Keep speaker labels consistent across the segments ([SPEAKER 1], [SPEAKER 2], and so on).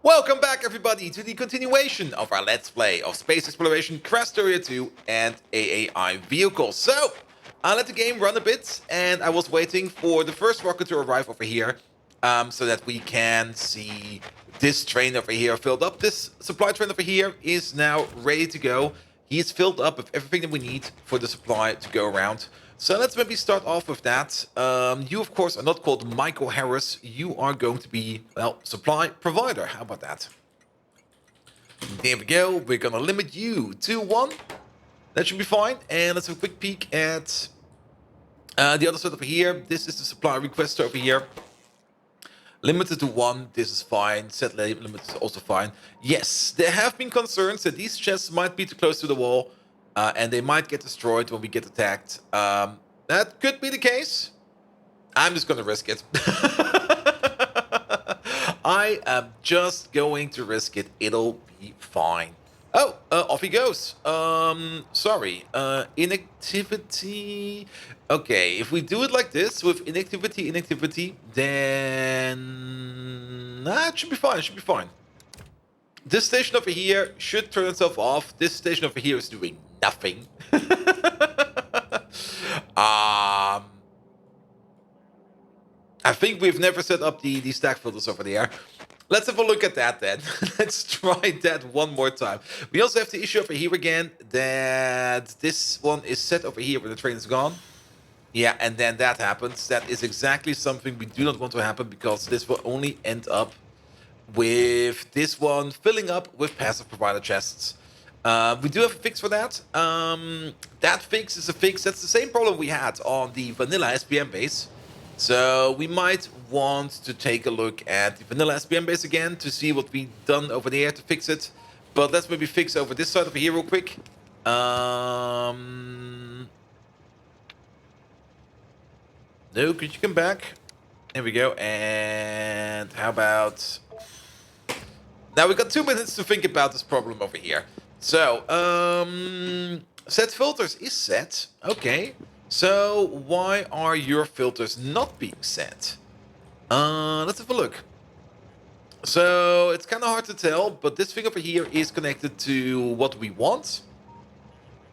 [SPEAKER 1] Welcome back, everybody, to the continuation of our Let's Play of Space Exploration, Krastorio 2, and AAI vehicles. So, I let the game run a bit, and I was waiting for the first rocket to arrive over here, so that we can see this train over here filled up. This supply train over here is now ready to go. He's filled up with everything that we need for the supply to go around. So let's maybe start off with that. You, of course, are not called Michael Harris. You are going to be, well, supply provider. How about that? There we go. We're going to limit you to 1. That should be fine. And let's have a quick peek at the other side over here. This is the supply request over here. Limited to 1, this is fine. Set limit is also fine. Yes, there have been concerns that these chests might be too close to the wall, and they might get destroyed when we get attacked. That could be the case. I'm just going to risk it. I am just going to risk it. It'll be fine. Oh, off he goes. Sorry. Inactivity. Okay, if we do it like this, with inactivity, then that should be fine. It should be fine. This station over here should turn itself off. This station over here is doing nothing. I think we've never set up the stack filters over there. Let's have a look at that then. Let's try that one more time. We also have the issue over here again that this one is set over here when the train is gone. Yeah, and then that happens. That is exactly something we do not want to happen, because this will only end up with this one filling up with passive provider chests. We do have a fix for that. That fix is a fix. That's the same problem we had on the vanilla SPM base. So we might want to take a look at the vanilla SPM base again to see what we've done over there to fix it. But let's maybe fix over this side over here real quick. No, could you come back? There we go. And how about... Now we got 2 minutes to think about this problem over here. So, set filters is set. Okay. So, why are your filters not being set? Let's have a look. So, it's kind of hard to tell, but this thing over here is connected to what we want.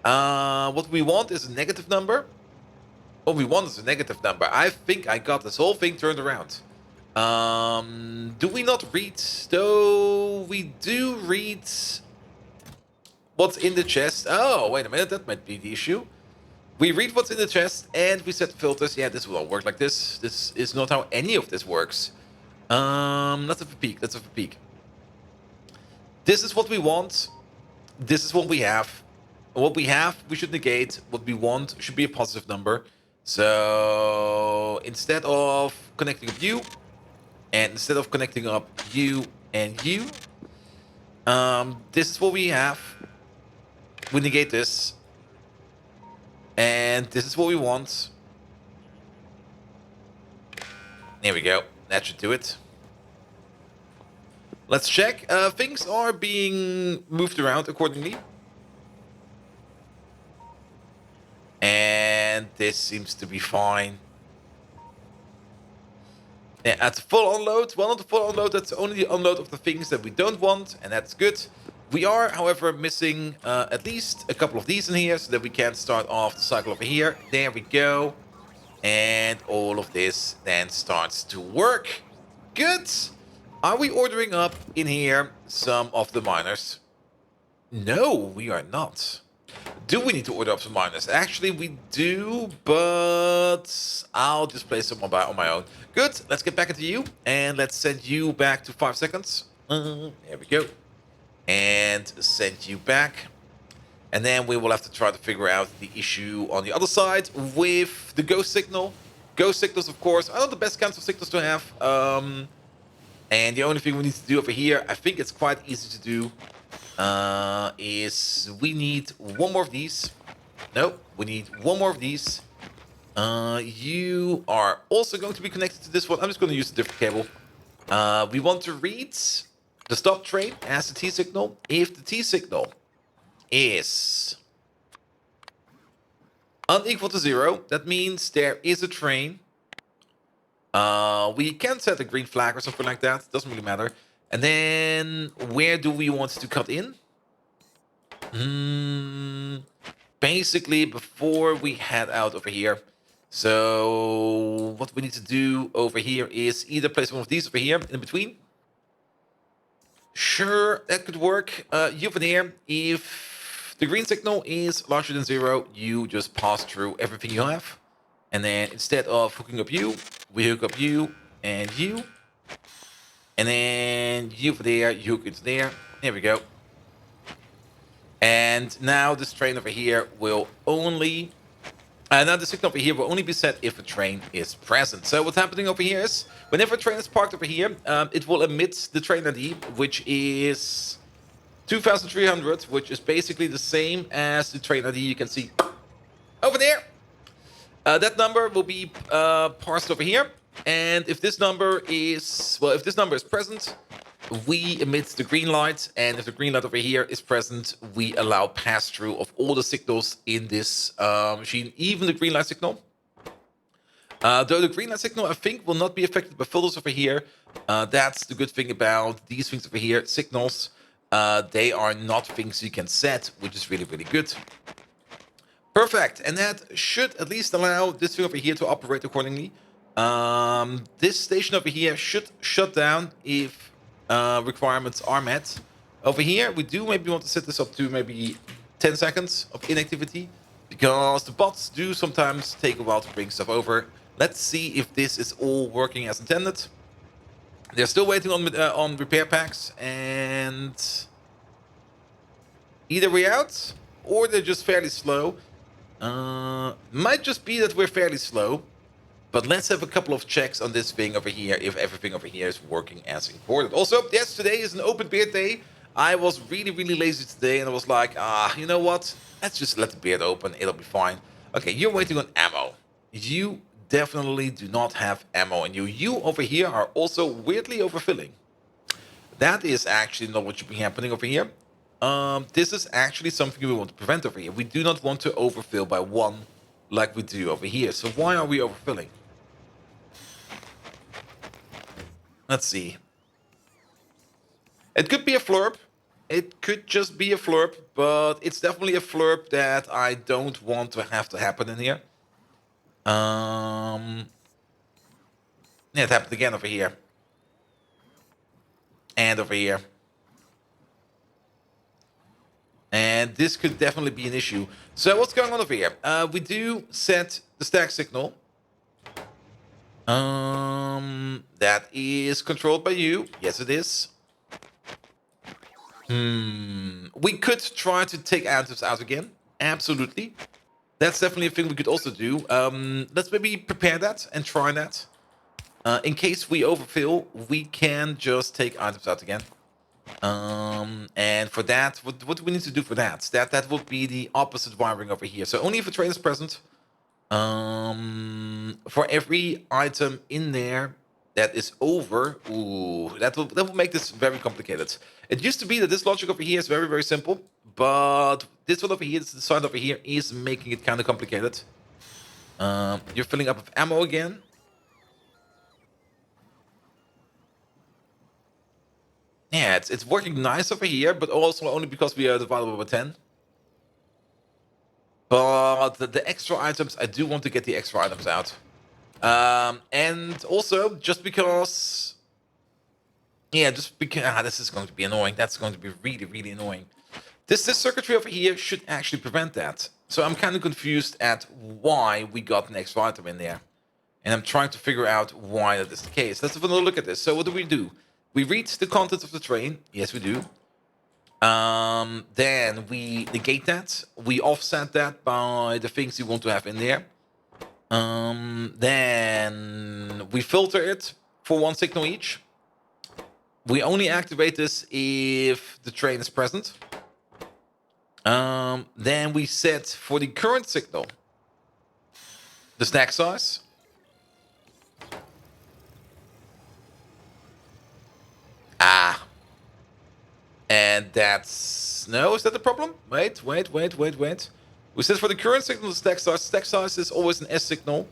[SPEAKER 1] What we want is a negative number. What we want is a negative number. I think I got this whole thing turned around. Do we not read? Though we do read what's in the chest. Oh, wait a minute. That might be the issue. We read what's in the chest and we set filters. Yeah, this will all work like this. This is not how any of this works. Let's have a peek. Let's have a peek. This is what we want. This is what we have. What we have, we should negate. What we want should be a positive number. So instead of connecting up you, and instead of connecting up you and you, this is what we have. We negate this. And this is what we want. There we go. That should do it. Let's check. Things are being moved around accordingly. And this seems to be fine. Yeah, at the full unload. Well, not the full unload. That's only the unload of the things that we don't want. And that's good. We are, however, missing at least a couple of these in here so that we can start off the cycle over here. There we go. And all of this then starts to work. Good. Are we ordering up in here some of the miners? No, we are not. Do we need to order up some miners? Actually, we do, but I'll just place them on my own. Good. Let's get back into you. And let's send you back to 5 seconds. There we go. And send you back. And then we will have to try to figure out the issue on the other side with the ghost signal. Ghost signals, of course, are not the best kinds of signals to have. And the only thing we need to do over here, I think it's quite easy to do, is we need 1 more of these. No, we need 1 more of these. You are also going to be connected to this one. I'm just going to use a different cable. We want to read the stop train as the T signal. If the T signal is unequal to 0, that means there is a train. We can set a green flag or something like that. Doesn't really matter. And then where do we want to cut in? Basically, before we head out over here. So what we need to do over here is either place one of these over here in between. Sure, that could work. You over there, if the green signal is larger than 0, you just pass through everything you have. And then instead of hooking up you, we hook up you and you. And then you over there, you hook it there. There we go. And now this train over here will only... now the signal over here will only be set if a train is present. So what's happening over here is, whenever a train is parked over here, it will emit the train ID, which is 2300, which is basically the same as the train ID you can see over there. That number will be parsed over here. And if this number is, well, if this number is present, we emit the green light, and if the green light over here is present, we allow pass-through of all the signals in this machine, even the green light signal. Though the green light signal, I think, will not be affected by filters over here. That's the good thing about these things over here, signals. They are not things you can set, which is really, really good. Perfect, and that should at least allow this thing over here to operate accordingly. This station over here should shut down if requirements are met. Over here, we do maybe want to set this up to maybe 10 seconds of inactivity, because the bots do sometimes take a while to bring stuff over. Let's see if this is all working as intended. They're still waiting on repair packs, and either we're out or they're just fairly slow. Might just be that we're fairly slow. But let's have a couple of checks on this thing over here, if everything over here is working as important. Also, yes, today is an open beard day. I was really, really lazy today, and I was like, you know what? Let's just let the beard open. It'll be fine. Okay, you're waiting on ammo. You definitely do not have ammo in you. You over here are also weirdly overfilling. That is actually not what should be happening over here. This is actually something we want to prevent over here. We do not want to overfill by 1 like we do over here. So why are we overfilling? Let's see. It could be a flurp. It could just be a flurp, but it's definitely a flurp that I don't want to have to happen in here. Yeah, it happened again over here. And over here. And this could definitely be an issue. So what's going on over here? We do set the stack signal. That is controlled by you. Yes, it is. We could try to take additives out again. Absolutely. That's definitely a thing we could also do. Let's maybe prepare that and try that. In case we overfill, we can just take items out again. And for that, what do we need to do for that? That would be the opposite wiring over here. So only if a train is present. For every item in there that is over, that will make this very complicated. It used to be that this logic over here is very, very simple, but this one over here, this side over here, is making it kind of complicated. You're filling up with ammo again. Yeah, it's working nice over here, but also only because we are divided by 10. But the extra items, I do want to get the extra items out. And also, just because... Yeah, just because... this is going to be annoying. That's going to be really, really annoying. This circuitry over here should actually prevent that. So I'm kind of confused at why we got an extra item in there. And I'm trying to figure out why that is the case. Let's have another look at this. So what do? We read the contents of the train. Yes, we do. Then we negate that. We offset that by the things you want to have in there. Then we filter it for 1 signal each. We only activate this if the train is present. Then we set for the current signal the stack size. And that's... No, is that the problem? Wait. We set for the current signal the stack size. Stack size is always an S signal.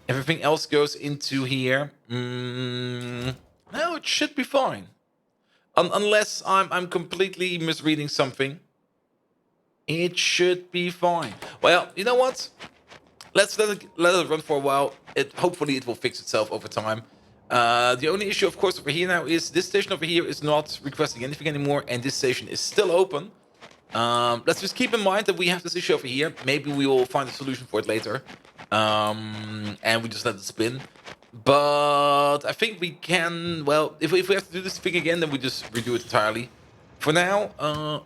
[SPEAKER 1] Everything else goes into here. No, it should be fine. Unless I'm completely misreading something, it should be fine. Well, you know what? Let's let it run for a while. Hopefully it will fix itself over time. The only issue, of course, over here now is this station over here is not requesting anything anymore, and this station is still open. Let's just keep in mind that we have this issue over here. Maybe we will find a solution for it later, and we just let it spin. But I think we can. Well, if we have to do this thing again, then we just redo it entirely. For now,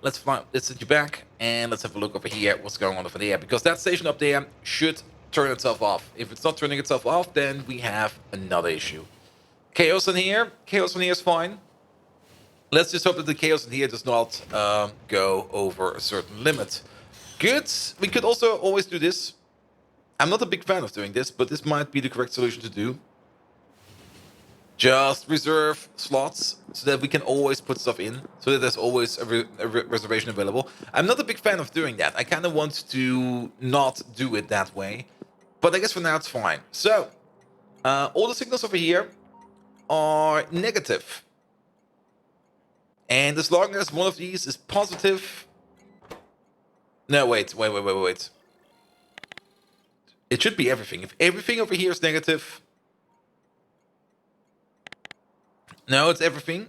[SPEAKER 1] let's fly. Let's set you back, and let's have a look over here. What's going on over there? Because that station up there should turn itself off. If it's not turning itself off, then we have another issue. Chaos in here. Chaos in here is fine. Let's just hope that the chaos in here does not go over a certain limit. Good. We could also always do this. I'm not a big fan of doing this, but this might be the correct solution to do. Just reserve slots so that we can always put stuff in, so that there's always a reservation available. I'm not a big fan of doing that. I kind of want to not do it that way, but I guess for now it's fine. So, all the signals over here are negative. And as long as one of these is positive... No, wait. It should be everything. If everything over here is negative... No, it's everything.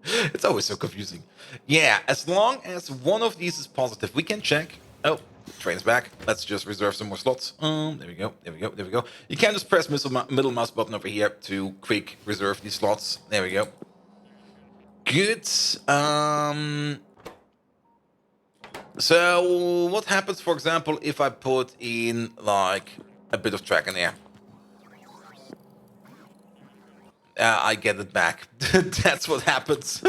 [SPEAKER 1] It's always so confusing. Yeah, as long as one of these is positive, we can check. Oh, train's back. Let's just reserve some more slots. There we go. You can just press middle mouse button over here to quick reserve these slots. There we go. Good. So what happens, for example, if I put in like a bit of track in there? I get it back. That's what happens.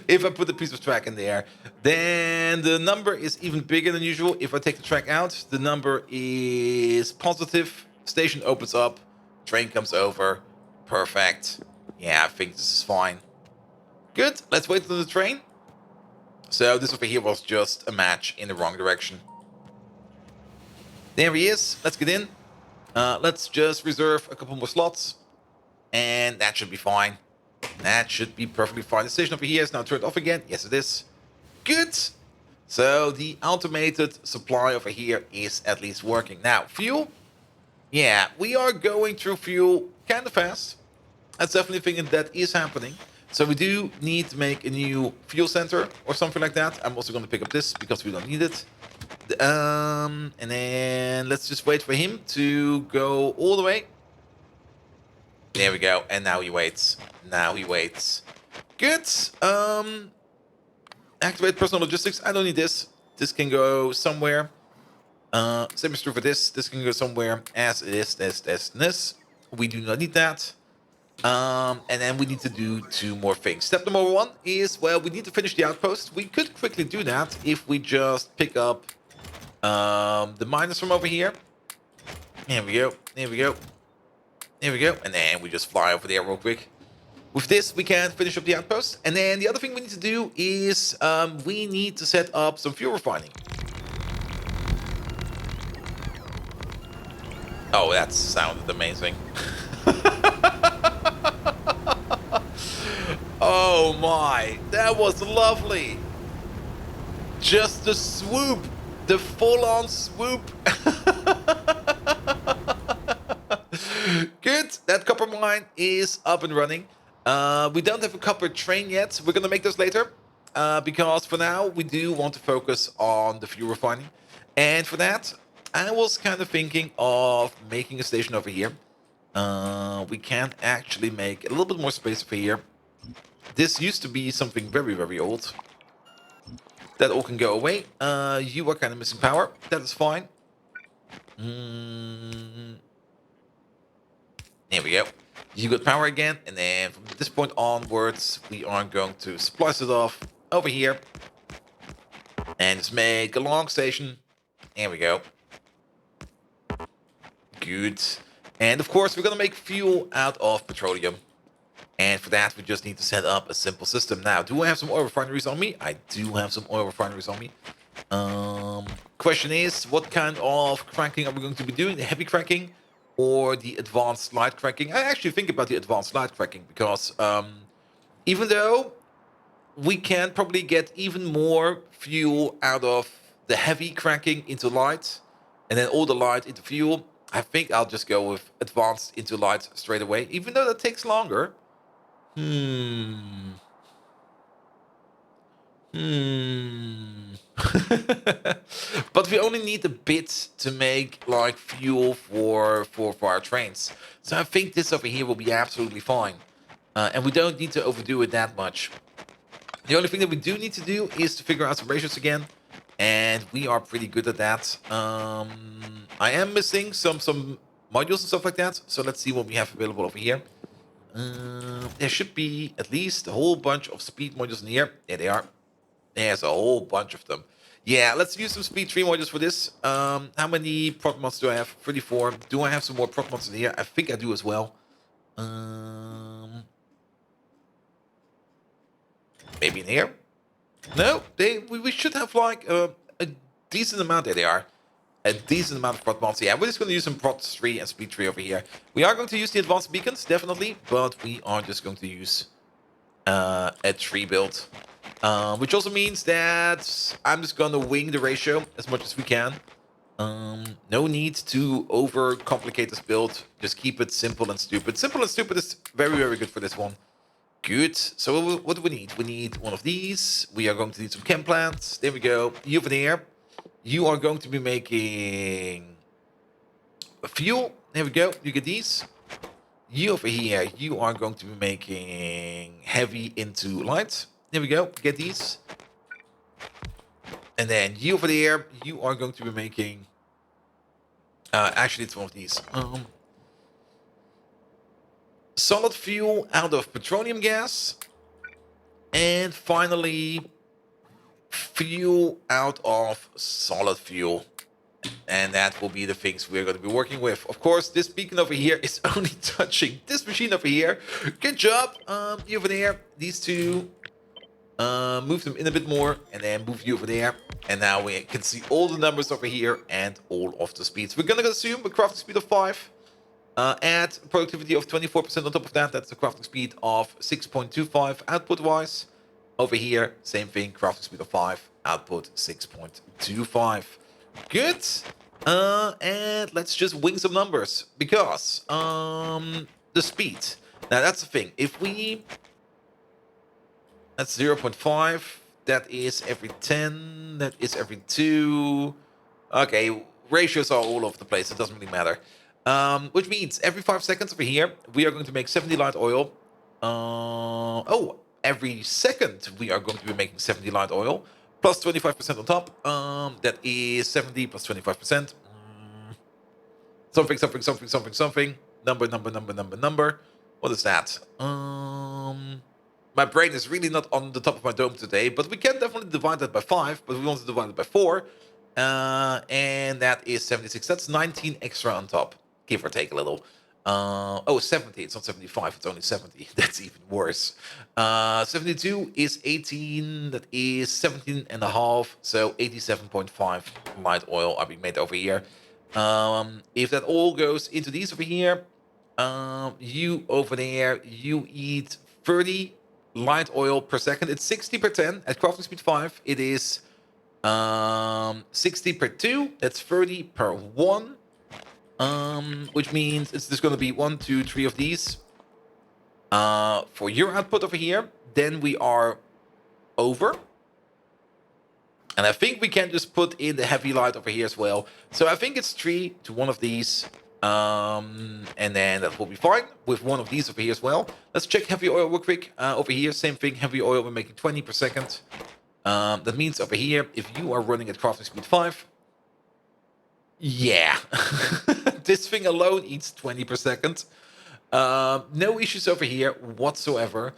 [SPEAKER 1] If I put a piece of track in there, then the number is even bigger than usual. If I take the track out, the number is positive. Station opens up. Train comes over. Perfect. Yeah, I think this is fine. Good. Let's wait for the train. So this over here was just a match in the wrong direction. There he is. Let's get in. Let's just reserve a couple more slots. And that should be fine. That should be perfectly fine. The station over here is now turned off again. Yes, it is. Good. So the automated supply over here is at least working. Now, fuel. Yeah, we are going through fuel kind of fast. That's definitely thinking that is happening. So we do need to make a new fuel center or something like that. I'm also going to pick up this because we don't need it. And then let's just wait for him to go all the way. There we go. And now he waits. Good. Activate personal logistics. I don't need this. This can go somewhere. Same is true for this. This can go somewhere as it is. This. We do not need that. And then we need to do two more things. Step number one is, well, we need to finish the outpost. We could quickly do that if we just pick up the miners from over here. There we go. And then we just fly over there real quick. With this, we can finish up the outpost. And then the other thing we need to do is we need to set up some fuel refining. Oh, that sounded amazing. Oh my, that was lovely. Just the swoop, the full-on swoop. Good, that copper mine is up and running. We don't have a copper train yet. We're gonna make those later. Because for now, we do want to focus on the fuel refining. And for that, I was kind of thinking of making a station over here. We can actually make a little bit more space over here. This used to be something very, very old. That all can go away. You are kind of missing power. That is fine. There we go. You got power again. And then from this point onwards, we are going to splice it off over here. And just make a long station. There we go. Good. And of course, we're going to make fuel out of petroleum. And for that, we just need to set up a simple system. Now, do I have some oil refineries on me? I do have some oil refineries on me. Question is, what kind of cracking are we going to be doing? The heavy cracking or the advanced light cracking. I actually think about the advanced light cracking because even though we can probably get even more fuel out of the heavy cracking into light, and then all the light into fuel, I think I'll just go with advanced into light straight away, even though that takes longer. Hmm. Hmm. But we only need a bit to make like fuel for our trains. So I think this over here will be absolutely fine. And we don't need to overdo it that much. The only thing that we do need to do is to figure out some ratios again. And we are pretty good at that. I am missing some modules and stuff like that. So let's see what we have available over here. There should be at least a whole bunch of speed modules in here. There they are. There's a whole bunch of them. Yeah, let's use some speed 3 modules for this. How many prop mods do I have? 34. Do I have some more prop mods in here? I think I do as well. Maybe in here? No, we should have like a decent amount. There they are. A decent amount of prop mods. Yeah, we're just going to use some prop 3 and speed 3 over here. We are going to use the advanced beacons, definitely. But we are just going to use a tree build. Which also means that I'm just gonna wing the ratio as much as we can. No need to overcomplicate this build. Just keep it simple and stupid. Simple and stupid is very, very good for this one. Good. So what do we need? We need one of these. We are going to need some chem plants. There we go. You over there. You are going to be making a fuel. There we go. You get these. You over here, you are going to be making heavy into light. There we go. Get these. And then you over there, you are going to be making... actually, it's one of these. Solid fuel out of petroleum gas. And finally, fuel out of solid fuel. And that will be the things we're going to be working with. Of course, this beacon over here is only touching this machine over here. Good job. You over there. These two. Move them in a bit more. And then move you over there. And now we can see all the numbers over here. And all of the speeds. We're going to assume a crafting speed of 5. Add productivity of 24% on top of that. That's the crafting speed of 6.25 output-wise. Over here, same thing. Crafting speed of 5. Output 6.25. Good. And let's just wing some numbers because the speed. Now that's the thing. If we that's 0.5, that is every 10, that is every 2. Okay, ratios are all over the place. It doesn't really matter. Which means every 5 seconds over here, we are going to make 70 light oil. Every second we are going to be making 70 light oil. Plus 25% on top. That is 70 plus 25%. Something. Number. What is that? My brain is really not on the top of my dome today, but we can definitely divide that by 5, but we want to divide it by 4. And that is 76. That's 19 extra on top, give or take a little. 70. It's not 75. It's only 70. That's even worse. 72 is 18. That is 17 and a half. So 87.5 light oil are being made over here. If that all goes into these over here, you over there, you eat 30 light oil per second. It's 60 per 10 at crafting speed 5. It is 60 per 2. That's 30 per 1. Which means it's just going to be 1, 2, 3 of these for your output over here. Then we are over. And I think we can just put in the heavy light over here as well. So I think it's 3 to 1 of these. And then that will be fine with 1 of these over here as well. Let's check heavy oil real quick. Over here, same thing. Heavy oil, we're making 20 per second. That means over here, if you are running at crafting speed 5, yeah, this thing alone eats 20 per second. No issues over here whatsoever.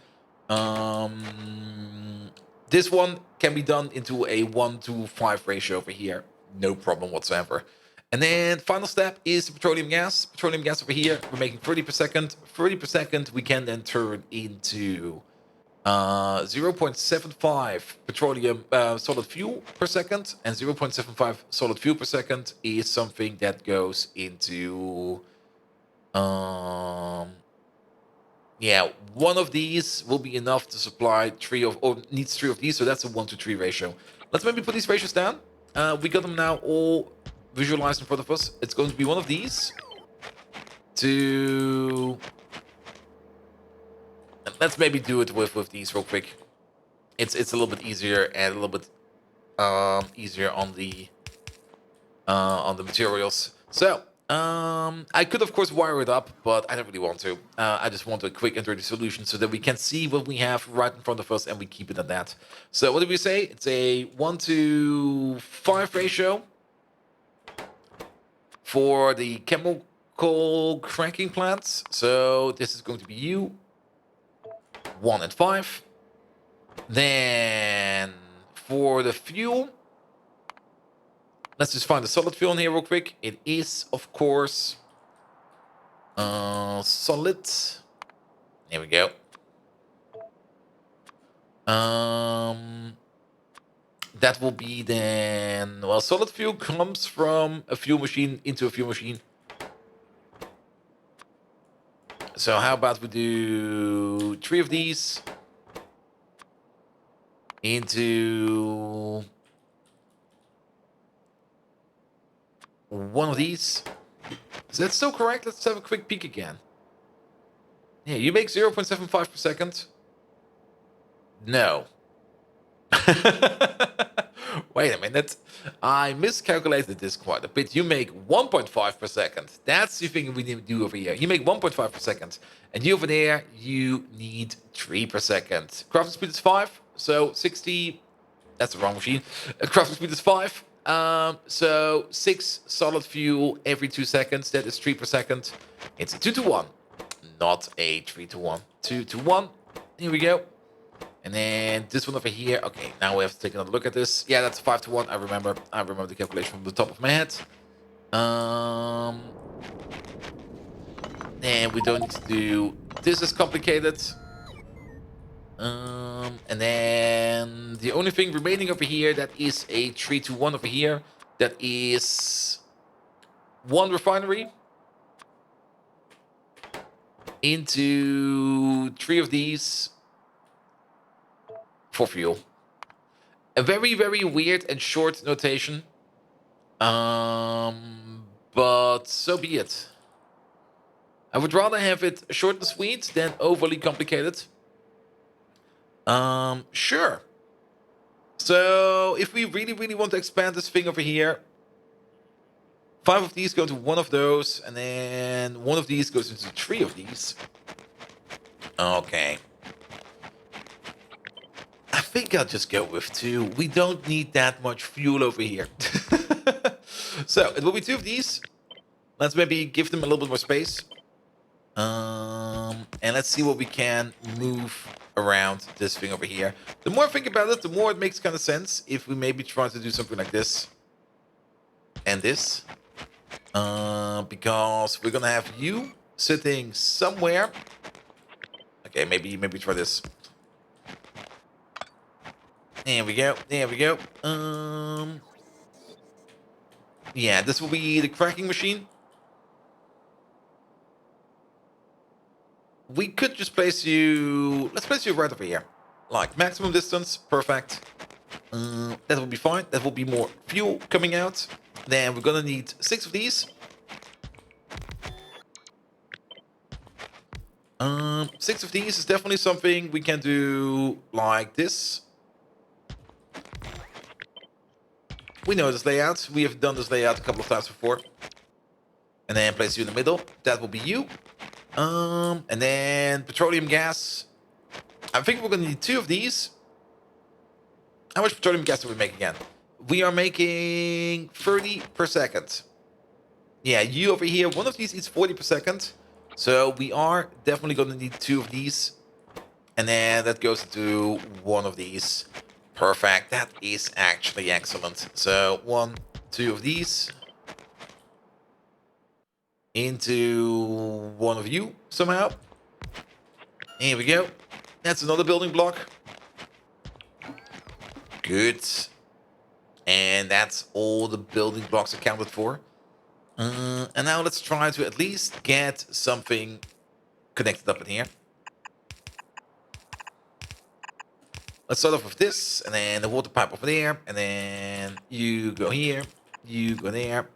[SPEAKER 1] This one can be done into a 1:5 ratio over here. No problem whatsoever. And then final step is petroleum gas. Petroleum gas over here, we're making 30 per second. 30 per second, we can then turn into 0.75 petroleum solid fuel per second, and 0.75 solid fuel per second is something that goes into Yeah, one of these will be enough to supply or needs 3 of these, so that's a 1 to 3 ratio. Let's maybe put these ratios down. We got them now all visualized in front of us. It's going to be one of these to... Let's maybe do it with these real quick. It's a little bit easier and a little bit easier on the materials. So I could of course wire it up, but I don't really want to. I just want a quick and dirty solution so that we can see what we have right in front of us and we keep it at that. So what did we say? It's a 1 to 5 ratio for the chemical cracking plants. So this is going to be you, 1 and 5. Then for the fuel, let's just find the solid fuel in here real quick. It is, of course, solid. There we go. That will be then... Well, solid fuel comes from a fuel machine into a fuel machine. So how about we do 3 of these into 1 of these. Is that still correct? Let's have a quick peek again. Yeah, you make 0.75 per second. No. Wait a minute. I miscalculated this quite a bit. You make 1.5 per second. That's the thing we need to do over here. You make 1.5 per second. And you over there, you need 3 per second. Crafting speed is 5. So 60... That's the wrong machine. Crafting speed is 5. So 6 solid fuel every 2 seconds. That is 3 per second. It's a 2 to 1. Not a 3 to 1. 2 to 1. Here we go. And then this one over here. Okay, now we have to take another look at this. Yeah, that's 5 to 1. I remember the calculation from the top of my head. And we don't need to do this as complicated. And then the only thing remaining over here, that is a 3 to 1 over here. That is 1 refinery into 3 of these for fuel. A very, very weird and short notation. But so be it. I would rather have it short and sweet than overly complicated. Sure. So if we really, really want to expand this thing over here, 5 of these go to 1 of those, and then 1 of these goes into 3 of these. Okay. I think I'll just go with 2. We don't need that much fuel over here. So it will be 2 of these. Let's maybe give them a little bit more space. And let's see what we can move around this thing over here. The more I think about it, the more it makes kind of sense if we maybe try to do something like this and this. Because we're gonna have you sitting somewhere. Okay, maybe try this. There we go. There we go. Yeah, this will be the cracking machine. We could just place you... Let's place you right over here. Like, maximum distance. Perfect. That will be fine. That will be more fuel coming out. Then we're gonna need 6 of these. 6 of these is definitely something we can do like this. We know this layout. We have done this layout a couple of times before. And then place you in the middle. That will be you. And then petroleum gas. I think we're gonna need 2 of these. How much petroleum gas do we make again? We are making 30 per second. Yeah, you over here, 1 of these eats 40 per second. So we are definitely gonna need 2 of these. And then that goes into 1 of these. Perfect. That is actually excellent. So 1, 2 of these. Into 1 of you somehow. Here we go. That's another building block. Good. And that's all the building blocks accounted for. And And now let's try to at least get something connected up in here. Let's start off with this, and then the water pipe over there, and then you go here, you go there.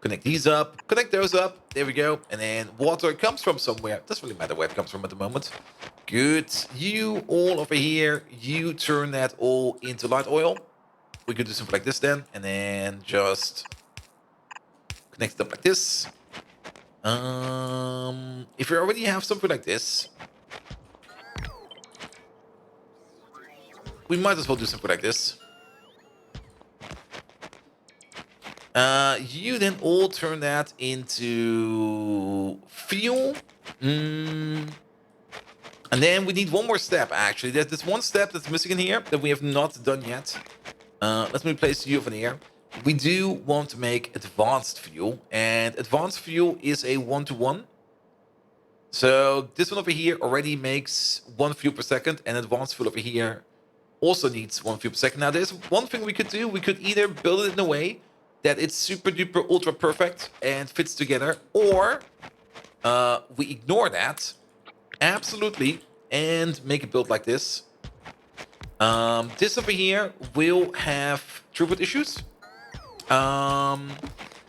[SPEAKER 1] Connect these up, connect those up, there we go. And then water comes from somewhere. Doesn't really matter where it comes from at the moment. Good. You all over here, you turn that all into light oil. We could do something like this then, and then just connect it up like this. If you already have something like this, we might as well do something like this. You then all turn that into fuel. And then we need one more step, actually. There's this one step that's missing in here that we have not done yet. Let me place you over here. We do want to make advanced fuel, and advanced fuel is a 1-to-1. So this one over here already makes 1 fuel per second, and advanced fuel over here also needs 1 fuel per second. Now, there's one thing we could do. We could either build it in a way that it's super duper ultra perfect and fits together, or we ignore that absolutely and make a build like this. This over here will have throughput issues.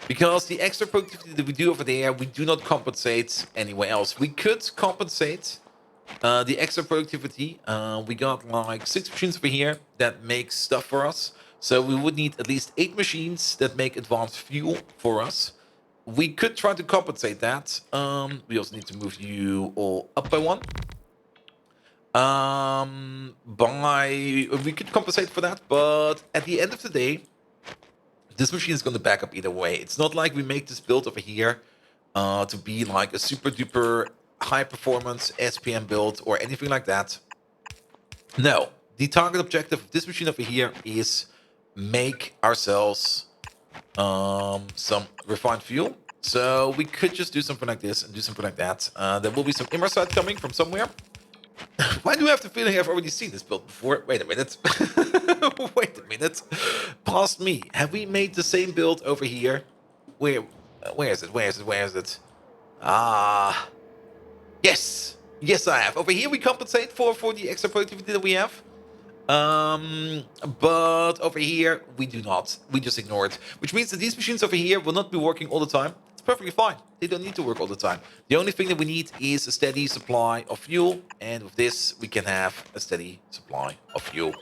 [SPEAKER 1] Because the extra productivity that we do over there, we do not compensate anywhere else. We could compensate the extra productivity. We got like 6 machines over here that make stuff for us. So we would need at least 8 machines that make advanced fuel for us. We could try to compensate that. We also need to move you all up by 1. We could compensate for that, but at the end of the day, this machine is going to back up either way. It's not like we make this build over here to be like a super duper high performance SPM build or anything like that. No, the target objective of this machine over here is make ourselves some refined fuel. So we could just do something like this and do something like that. There will be some immersite coming from somewhere. Why do I have the feeling I've already seen this build before? Wait a minute. Wait a minute. Past me. Have we made the same build over here? Where is it? Where is it? Where is it? Ah. Yes. Yes, I have. Over here we compensate for the extra productivity that we have. But over here we do not. We just ignore it. Which means that these machines over here will not be working all the time. It's perfectly fine. They don't need to work all the time. The only thing that we need is a steady supply of fuel. And with this, we can have a steady supply of fuel.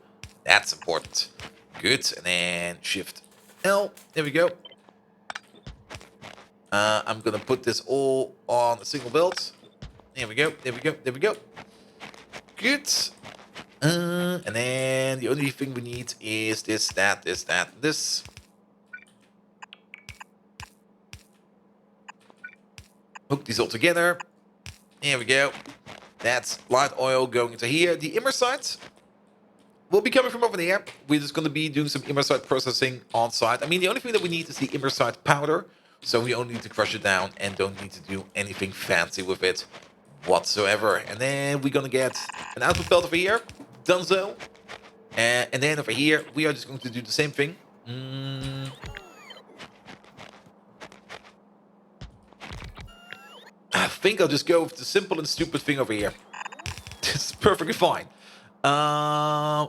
[SPEAKER 1] That's important. Good. And then Shift L. There we go. I'm going to put this all on a single build. There we go. There we go. There we go. Good. And then the only thing we need is this, that, this, that, this. Hook these all together. There we go. That's light oil going into here. The immersite will be coming from over there. We're just going to be doing some immersite processing on site. I mean, the only thing that we need is the immersite powder. So we only need to crush it down and don't need to do anything fancy with it whatsoever. And then we're going to get an output belt over here. Dunzo. And then over here, we are just going to do the same thing. I think I'll just go with the simple and stupid thing over here. This is perfectly fine.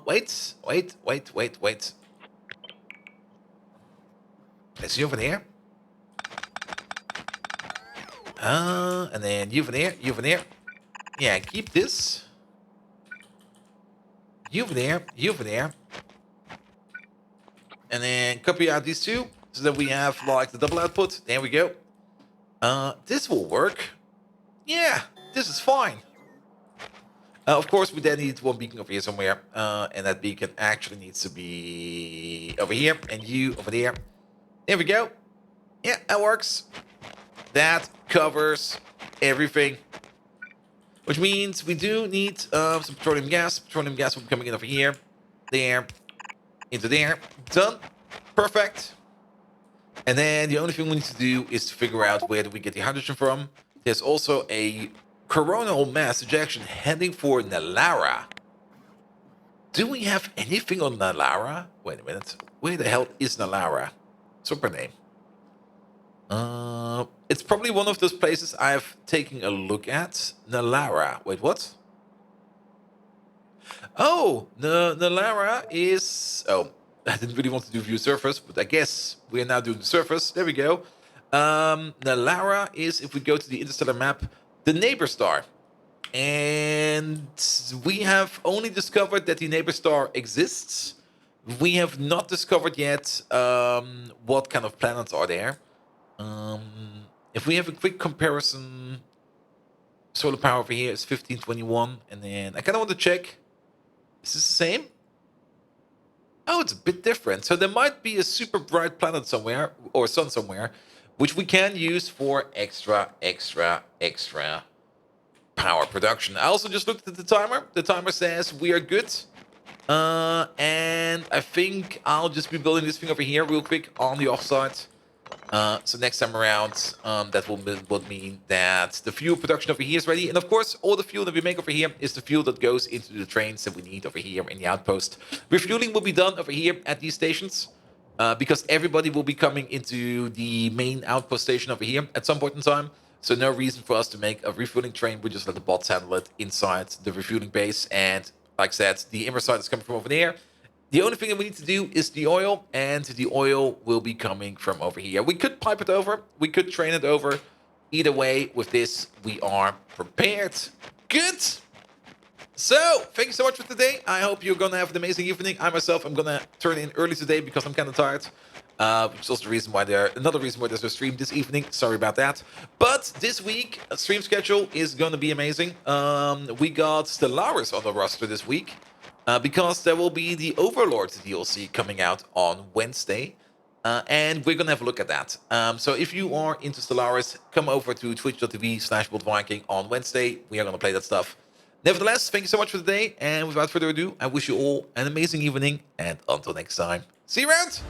[SPEAKER 1] Wait. Let's see over there. And then you over there, you over there. Yeah, keep this. You over there, you over there. And then copy out these two so that we have like the double output. There we go. This will work. Yeah, this is fine. Of course, we then need one beacon over here somewhere. And that beacon actually needs to be over here. And you over there. There we go. Yeah, that works. That covers everything. Which means we do need some petroleum gas. Petroleum gas will be coming in over here. There. Into there. Done. Perfect. And then the only thing we need to do is to figure out where do we get the hydrogen from. There's also a coronal mass ejection heading for Nalara. Do we have anything on Nalara? Wait a minute. Where the hell is Nalara? Super name. It's probably one of those places I've taken a look at. Nalara. Wait, what? Oh, Nalara is... Oh, I didn't really want to do view surface, but I guess we are now doing the surface. There we go. Nalara is, if we go to the interstellar map, the neighbor star. And we have only discovered that the neighbor star exists. We have not discovered yet what kind of planets are there. If we have a quick comparison, solar power over here is 1521. And then I kind of want to check. Is this the same? Oh, it's a bit different. So there might be a super bright planet somewhere, or sun somewhere, which we can use for extra power production. I also just looked at the timer. The timer says we are good. And I think I'll just be building this thing over here real quick on the offside. So next time around, that will mean that the fuel production over here is ready. And of course, all the fuel that we make over here is the fuel that goes into the trains that we need over here in the outpost. Refueling will be done over here at these stations. Because everybody will be coming into the main outpost station over here at some point in time. So no reason for us to make a refueling train. We just let the bots handle it inside the refueling base. And like I said, the inner side is coming from over there. The only thing that we need to do is the oil, and the oil will be coming from over here. We could pipe it over. We could train it over. Either way, with this, we are prepared. Good. So, thank you so much for today. I hope you're going to have an amazing evening. I myself am going to turn in early today because I'm kind of tired. Which is also the reason why another reason why there's a stream this evening. Sorry about that. But this week, stream schedule is going to be amazing. We got Stellaris on the roster this week. Because there will be the Overlord DLC coming out on Wednesday. And we're going to have a look at that. So if you are into Stellaris, come over to twitch.tv/BoldViking on Wednesday. We are going to play that stuff. Nevertheless, thank you so much for today. And without further ado, I wish you all an amazing evening. And until next time, see you around!